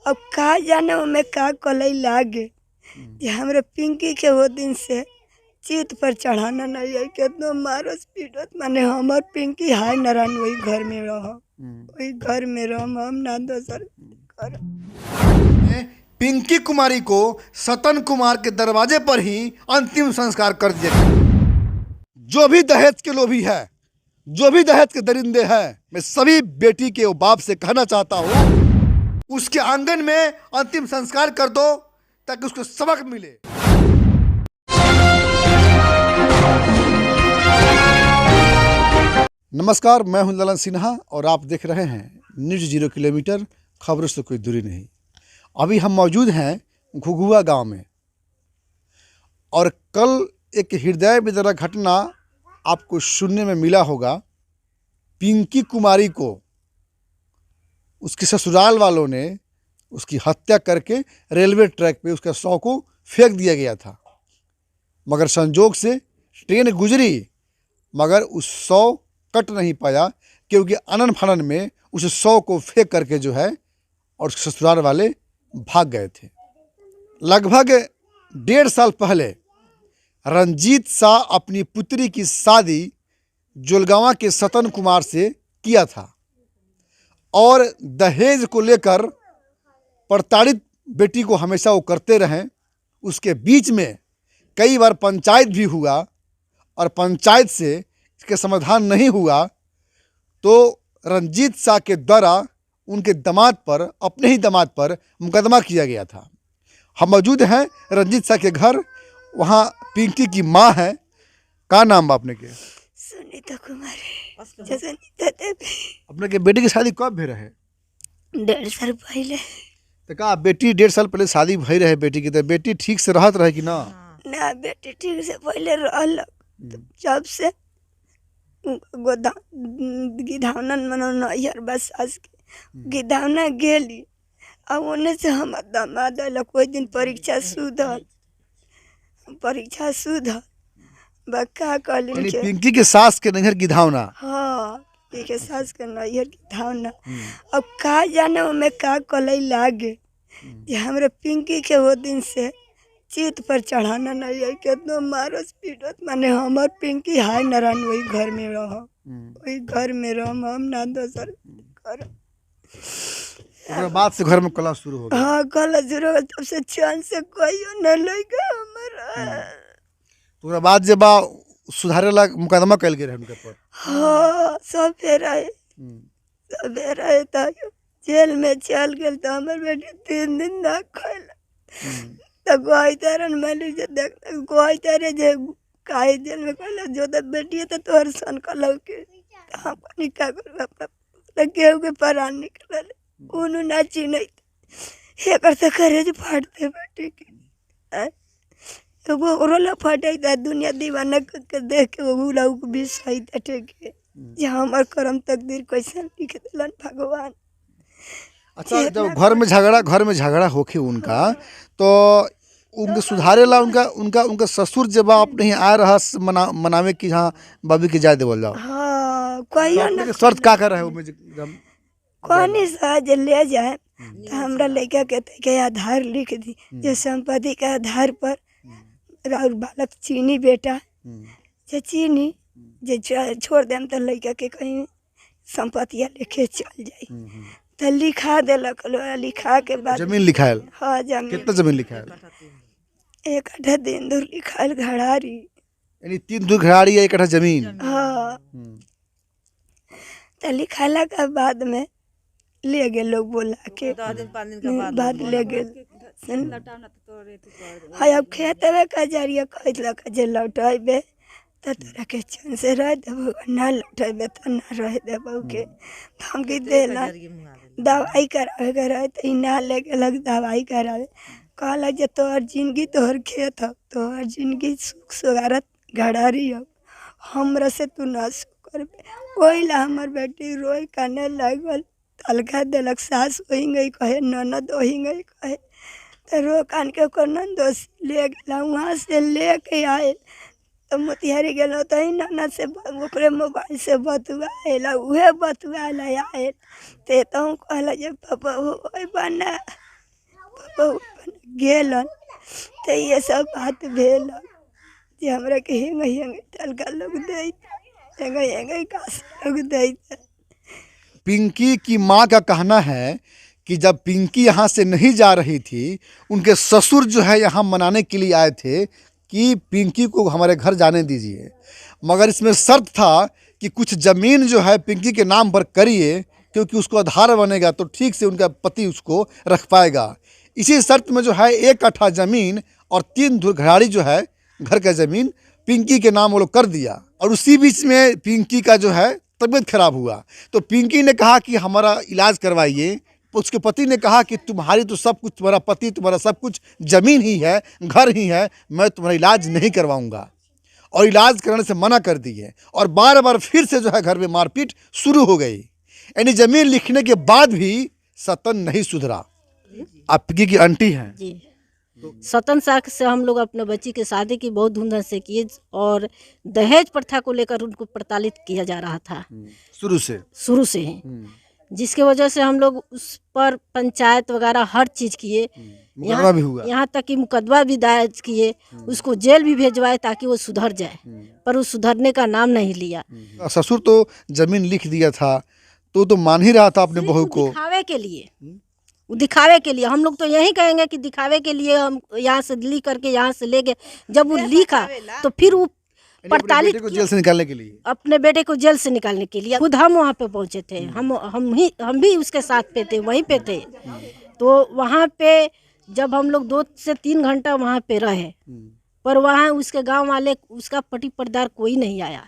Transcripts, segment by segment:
अब का जाने में का कलई लागे जे हमरे पिंकी के वो दिन से चित पर चढ़ाना नहीं है। कितना मारस पीटत माने हमर पिंकी हाय नारायण वही घर में रह, वही घर में रह, हम ना दोसर कर। पिंकी कुमारी को सतन कुमार के दरवाजे पर ही अंतिम संस्कार कर दिया गया। जो भी दहेज के लोभी है, जो भी दहेज के दरिंदे हैं, मैं सभी बेटी के बाप से कहना चाहता हूँ उसके आंगन में अंतिम संस्कार कर दो ताकि उसको सबक मिले। नमस्कार, मैं हूं ललन सिन्हा और आप देख रहे हैं न्यूज़ 0 किलोमीटर, खबरों से कोई दूरी नहीं। अभी हम मौजूद हैं घुघुआ गांव में और कल एक हृदय विदारक घटना आपको सुनने में मिला होगा। पिंकी कुमारी को उसके ससुराल वालों ने उसकी हत्या करके रेलवे ट्रैक पे उसका शव को फेंक दिया गया था, मगर संजोग से ट्रेन गुजरी मगर उस शव कट नहीं पाया क्योंकि अनन फनन में उस शव को फेंक करके जो है और उसके ससुराल वाले भाग गए थे। लगभग 1.5 साल पहले रंजीत शाह अपनी पुत्री की शादी जोलगांवा के सतन कुमार से किया था और दहेज को लेकर प्रताड़ित बेटी को हमेशा वो करते रहे। उसके बीच में कई बार पंचायत भी हुआ और पंचायत से इसके समाधान नहीं हुआ तो रंजीत शाह के द्वारा उनके दामाद पर, अपने ही दामाद पर मुकदमा किया गया था। हम मौजूद हैं रंजीत शाह के घर, वहाँ पिंकी की माँ है। का नाम बा अपने के? सुनीता कुमारी। सुनीता देवी। अपने के बेटी की शादी कब भई रहे? 1.5 साल पहले। तो का बेटी 1.5 साल पहले शादी भई रहे बेटी की, तो बेटी ठीक से रहत रहे कि ना? ना बेटी ठीक से पहले रहल, जब से गिधावनन मनो नैहर बस सास के गिधावना गेली और ओने से हम दामाद अल। कोई दिन परीक्षा सुधल बक्का कहलिन के पिंकी के सास के नैहर गिधावना। हाँ, पिंकी के सास के नैहर गिधावना। अब का जाने में का कलई लागे जे हमरे पिंकी के वो दिन से चित पर चढ़ाना नहीं है। कितना मारस पीटत माने हमर पिंकी हाय नारायण वही घर में रह, वही घर में रह, हम ना दोसर कर। बाद से घर में कला शुरू हो गया। हाँ, कला शुरू हो गया, तब से चैन से कोई न लगा हमारा। तो बाद जब सुधारे ला मुकदमा कल गए उनके पर। हाँ, सब रहे था जेल में चल गए तो हमारे बेटी 3 दिन ना खैला तो गोई तारन मालिक जे देख गोई तारे जे काहे जेल में कहला जो तो बेटी है तो तोहर सन कहला के हम कनी का कर अपना केहू के प्राण निकलल उनु ना चिन्हत एकर से करे जे फाड़ते बेटी के तो वो रोला फाटे त दुनिया दीवाना के देख के वो उलाऊ को भी सही तटे के जे हमर करम तकदीर कैसे लिख देलन भगवान। अच्छा, जब घर में झगड़ा होके उनका तो उनके सुधारे ला उनका ससुर जब आप नहीं आ रहा मनावे कि हाँ बाबी के जाए देवल जाओ। हाँ, कोई ना शर्त का कर रहे हो जब कौन सा जे ले जाए तो हमरा लड़का कहते के आधार लिख दी जो संपत्ति के आधार पर राउर बालक चीनी बेटा जे चीनी जे छोड़ देम तो लड़का के कहीं संपत्तियाँ लेके चल जाई तो लिखा देलक। लिखा के बाद जमीन लिखायल। हाँ, जमीन। कितना जमीन लिखायल? 1 कट्ठा दिन दूर लिखायल घड़ारी, यानी 3 दूर घड़ारी है 1 कट्ठा जमीन। हाँ, तो लिखाला के बाद में ले गए लोग बोला के 10 दिन 5 दिन के बाद ले गए। हाँ, अब खेत में का जरिया कहलक जे लौटेबे तो तोरा के चैन से रह देबो, ना लौटेबे तो ना रह देबो के धमकी देला। दवाई करावे के रहे तो ना ले गेलक दवाई करावे, कहलक जे तोहर जिंदगी तोहर खेत हो, तोहर जिंदगी सुख सुगारत घड़ारी हो, हमरा से तू ना सुख करबे। ओहि ला हमर बेटी रोई काने लागल, तलखा देलक। सास वही गई कहे, ननद वही गई कहे, तो रो कान के ओकर नंदोस ले गया। वहाँ से ले के आए तो मोतिहारी गलो तो ही ननद से ओकरे मोबाइल से बतुआला, उहे बतुआला आए ते तो कहला जे पापा हो बना बहू गेलन तो ये सब बात भेल जे हमरा के हेंगे हेंगे तलका लोग दे हेंगे हेंगे काश लोग दे। पिंकी की माँ का कहना है कि जब पिंकी यहाँ से नहीं जा रही थी, उनके ससुर जो है यहाँ मनाने के लिए आए थे कि पिंकी को हमारे घर जाने दीजिए, मगर इसमें शर्त था कि कुछ ज़मीन जो है पिंकी के नाम पर करिए, क्योंकि उसको आधार बनेगा तो ठीक से उनका पति उसको रख पाएगा। इसी शर्त में जो है 1 कट्ठा ज़मीन और 3 घराड़ी जो है घर का ज़मीन पिंकी के नाम वो लोग कर दिया। और उसी बीच में पिंकी का जो है तबीयत खराब हुआ, तो पिंकी ने कहा कि हमारा इलाज करवाइए। उसके पति ने कहा कि तुम्हारी तो सब कुछ, तुम्हारा पति तुम्हारा सब कुछ ज़मीन ही है, घर ही है, मैं तुम्हारा इलाज नहीं करवाऊंगा, और इलाज कराने से मना कर दिए। और बार बार फिर से जो है घर में मारपीट शुरू हो गई। यानी ज़मीन लिखने के बाद भी सतन नहीं सुधरा। आप पिंकी की आंटी हैं जी। 17 साल से हम लोग अपने बच्ची की शादी की बहुत धूमधाम से किए, और दहेज प्रथा को लेकर उनको प्रताड़ित किया जा रहा था शुरू से ही, जिसके वजह से हम लोग उस पर पंचायत वगैरह हर चीज़ किए। मुकदमा भी हुआ। यहाँ तक कि मुकदमा भी दायर किए, उसको जेल भी भेजवाए ताकि वो सुधर जाए, पर वो सुधरने का नाम नहीं लिया। ससुर तो ज़मीन लिख दिया था, तो मान ही रहा था अपने बहू को। दिखावे के लिए, वो दिखावे के लिए, हम लोग तो यही कहेंगे कि दिखावे के लिए हम यहाँ से लिख करके यहाँ से ले गए। जब वो लिखा तो फिर वो प्रताड़ित को जेल से निकालने के लिए, अपने बेटे को जेल से निकालने के लिए खुद हम वहाँ पे पहुँचे थे। हम भी उसके साथ पे थे, वहीं पे थे। तो वहाँ पे जब हम लोग 2 से 3 घंटा वहाँ पे रहे, पर वहाँ उसके गांव वाले, उसका पटी पर्दार कोई नहीं आया।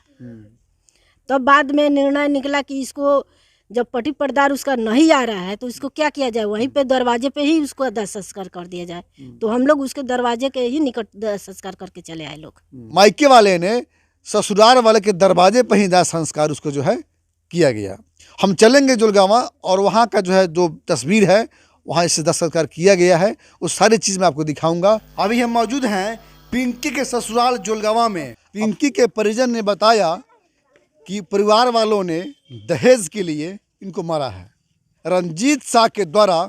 तब बाद में निर्णय निकला कि इसको जब पटी पर्दार उसका नहीं आ रहा है तो इसको क्या किया जाए, वहीं पे दरवाजे पे ही उसको दाह संस्कार कर दिया जाए। तो हम लोग उसके दरवाजे के ही निकट दाह संस्कार करके चले आए लोग। मायके वाले ने ससुराल वाले के दरवाजे पर ही दाह संस्कार उसको जो है किया गया। हम चलेंगे जुलगावा, और वहाँ का जो है जो तस्वीर है वहाँ इससे दाह संस्कार किया गया है, उस सारी चीज़ मैं आपको दिखाऊंगा। अभी हम मौजूद हैं पिंकी के ससुराल जुलगावा में। पिंकी के परिजन ने बताया कि परिवार वालों ने दहेज के लिए इनको मारा है। रंजीत शाह के द्वारा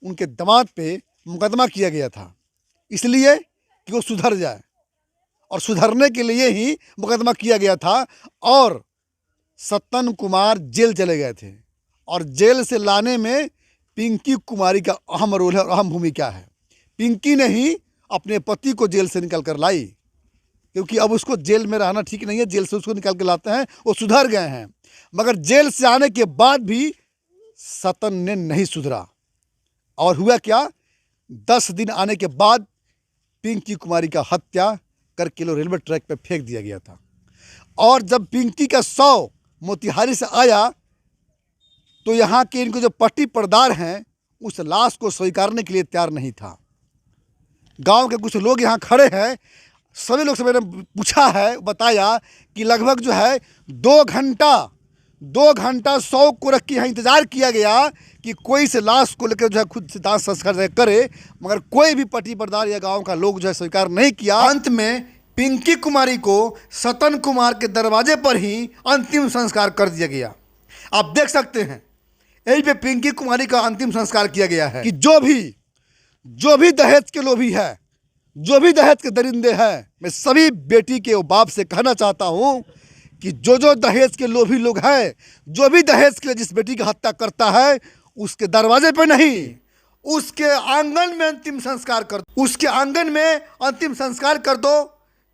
उनके दामाद पे मुकदमा किया गया था, इसलिए कि वो सुधर जाए, और सुधरने के लिए ही मुकदमा किया गया था। और सतन कुमार जेल चले गए थे, और जेल से लाने में पिंकी कुमारी का अहम रोल है और अहम भूमिका है। पिंकी ने ही अपने पति को जेल से निकल कर लाई, क्योंकि अब उसको जेल में रहना ठीक नहीं है। जेल से उसको निकाल के लाते हैं, वो सुधर गए हैं, मगर जेल से आने के बाद भी सतन ने नहीं सुधरा। और हुआ क्या, 10 दिन आने के बाद पिंकी कुमारी का हत्या करके लो रेलवे ट्रैक पे फेंक दिया गया था। और जब पिंकी का शव मोतिहारी से आया तो यहाँ के इनको जो पट्टी पर्दार हैं उस लाश को स्वीकारने के लिए तैयार नहीं था। गांव के कुछ लोग यहाँ खड़े हैं, सभी लोग से मैंने पूछा है, बताया कि लगभग जो है 2 घंटा शव को रख के यहाँ इंतज़ार किया गया कि कोई से लाश को लेकर जो है खुद से दाह संस्कार करे, मगर कोई भी पट्टी पर्दार या गांव का लोग जो है स्वीकार नहीं किया। अंत में पिंकी कुमारी को सतन कुमार के दरवाजे पर ही अंतिम संस्कार कर दिया गया। आप देख सकते हैं यहीं पे पिंकी कुमारी का अंतिम संस्कार किया गया है। कि जो भी दहेज के लोभी है, जो भी दहेज के दरिंदे हैं, मैं सभी बेटी के बाप से कहना चाहता हूं कि जो दहेज के लोभी लोग हैं, जो भी दहेज के लिए जिस बेटी की हत्या करता है, उसके दरवाजे पे नहीं, उसके आंगन में अंतिम संस्कार कर दो। उसके आंगन में अंतिम संस्कार कर दो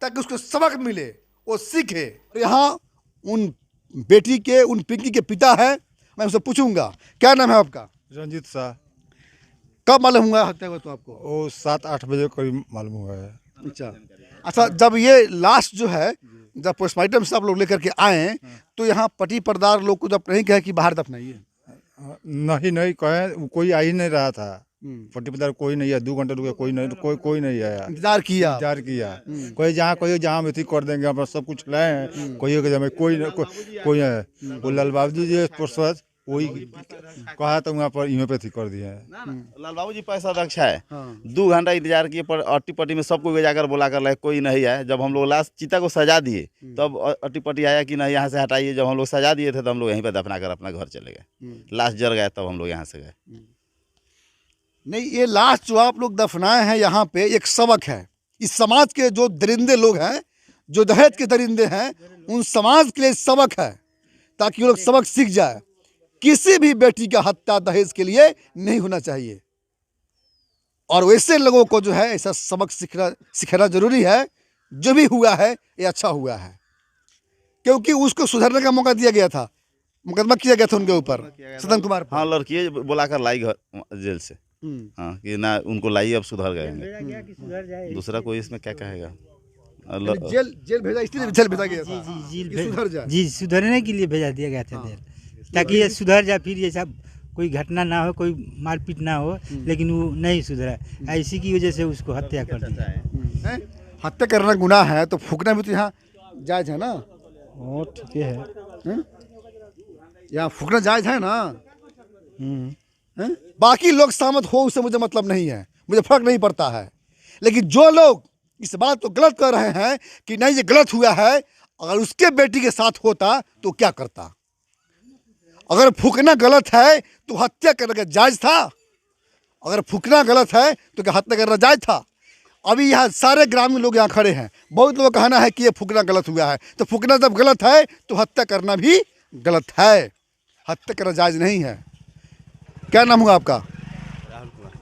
ताकि उसको सबक मिले, वो सीखे। यहाँ उन बेटी के, उन पिंकी के पिता हैं, मैं उनसे पूछूंगा क्या नाम है आपका? रंजीत शाह। कब मालूम हुआ हत्या हुआ तो आपको? वो 7-8 बजे करीब मालूम हुआ है। अच्छा, जब ये लाश जो है जब पोस्टमार्टम से आप लोग लेकर के आए तो यहाँ पट्टी पर्दार लोग को जब नहीं कहे कि बाहर दफनाइए? नहीं कहे, कोई आ ही नहीं रहा था। पट्टी पर्दार कोई नहीं है। 2 घंटे रुके, कोई नहीं आया। इंतजार किया। कोई जहाँ में थी कर देंगे, हम सब कुछ लाए हैं, कोई है। वो लाल बाबू जी पुरुष वही कहा तो वहाँ पर इमें पे थी कर दिया है। लाल बाबू जी पैसा रक्षा है। 2 घंटा इंतजार किए, पर अट्टी पट्टी में सबको जाकर बुला कर लाए, कोई नहीं आया। जब हम लोग लास्ट चीता को सजा दिए तब अट्टी पट्टी आया कि नहीं यहाँ से हटाइए। जब हम लोग सजा दिए थे तो हम लोग यहीं पे दफना कर अपना घर चले गए। लास्ट जल गया तब हम लोग यहाँ से गए। नहीं, ये लाश जो आप लोग दफनाए हैं यहाँ पे एक सबक है। इस समाज के जो दरिंदे लोग हैं, जो दहेज के दरिंदे हैं, उन समाज के लिए सबक है, ताकि वो लोग सबक सीख जाए। किसी भी बेटी का हत्या दहेज के लिए नहीं होना चाहिए, और वैसे लोगों को जो है ऐसा सबक सिखाना जरूरी है। जो भी हुआ है ये अच्छा हुआ है, क्योंकि उसको सुधरने का मौका दिया गया था, मुकदमा किया गया था उनके ऊपर, सदन कुमार पर। हाँ, लड़की बुलाकर लाई घर जेल से। हाँ, कि ना उनको लाइए, अब सुधर गए। दूसरा कोई इसमें क्या कहेगा। जेल भेजा, इसलिए जेल भेजा गया था कि सुधर जाए। जी, सुधरने के लिए भेजा दिया गया था जेल, ताकि ये सुधर जाए, फिर ये सब कोई घटना ना हो, कोई मारपीट ना हो। लेकिन वो नहीं सुधरा, इसी की वजह से उसको हत्या कर दिया। हत्या करना गुनाह है तो फूकना भी तो यहाँ जायज है ना। वो ठीक है, यहाँ फूकना जायज है ना। हैं? बाकी लोग सहमत हो उससे मुझे मतलब नहीं है, मुझे फर्क नहीं पड़ता है। लेकिन जो लोग इस बात को गलत कर रहे हैं कि नहीं ये गलत हुआ है, अगर उसके बेटी के साथ होता तो क्या करता। अगर फूकना गलत है तो हत्या करना जायज था। अगर फूकना गलत है तो क्या हत्या करना जायज था। अभी यहाँ सारे ग्रामीण लोग यहाँ खड़े हैं, बहुत लोगों का कहना है कि ये फूकना गलत हुआ है। तो फूकना जब गलत है तो हत्या करना भी गलत है, हत्या करना जायज नहीं है। क्या नाम हुआ आपका? राहुल कुमार।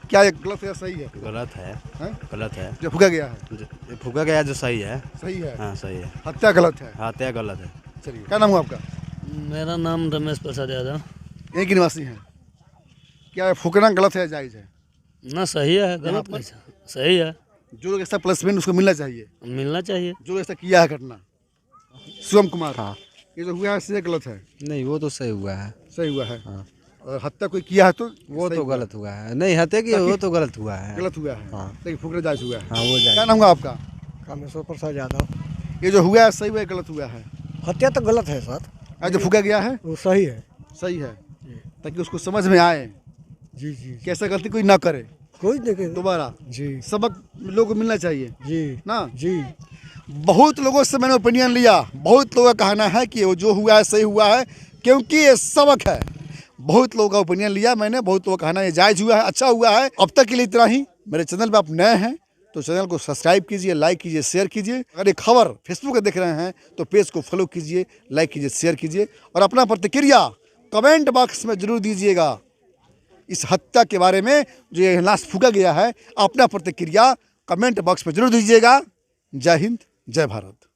क्या ये गलत है या सही है? गलत है, हैं? गलत है। जो फूका गया है जो फूका गया जो सही है। सही है, हाँ सही है। हत्या गलत है। हत्या गलत है। चलिए, क्या नाम हुआ आपका? मेरा नाम रमेश प्रसाद यादव। यहीं के निवासी हैं। क्या फूकना गलत है या जायज है? ना सही है, गलत कैसा, सही है, जो लोग ऐसा प्लेसमेंट उसको मिलना चाहिए, मिलना चाहिए। जो ऐसा किया है घटना। शिवम कुमार, हाँ। ये जो हुआ है इससे गलत है? नहीं, वो तो सही हुआ है। सही हुआ है। हाँ। और हत्या कोई किया है तो वो सही तो हुआ है। गलत हुआ है। नहीं, हत्या की वो तो गलत हुआ है। गलत हुआ है। हाँ। लेकिन फूकना जायज हुआ है। हाँ, वो क्या जाए। नाम हुआ आपका? कामेश्वर प्रसाद यादव। ये जो हुआ है सही हुआ है गलत हुआ है? हत्या तो गलत है सर, आज जो फूका गया है वो सही है। सही है, ताकि उसको समझ में आए जी जी, कि ऐसा गलती कोई ना करे कोई देखे दोबारा। जी सबक लोगों को मिलना चाहिए जी ना। जी। बहुत लोगों से मैंने ओपिनियन लिया, बहुत लोगों का कहना है कि वो जो हुआ है सही हुआ है, क्योंकि ये सबक है। बहुत लोगों का ओपिनियन लिया मैंने, बहुत लोगों का कहना है जायज हुआ है, अच्छा हुआ है। अब तक के लिए इतना ही। मेरे चैनल पे आप नए हैं तो चैनल को सब्सक्राइब कीजिए, लाइक कीजिए, शेयर कीजिए। अगर ये खबर फेसबुक पर देख रहे हैं तो पेज को फॉलो कीजिए, लाइक कीजिए, शेयर कीजिए, और अपना प्रतिक्रिया कमेंट बॉक्स में जरूर दीजिएगा। इस हत्या के बारे में जो ये लाश फूका गया है, अपना प्रतिक्रिया कमेंट बॉक्स में जरूर दीजिएगा। जय हिंद, जय भारत।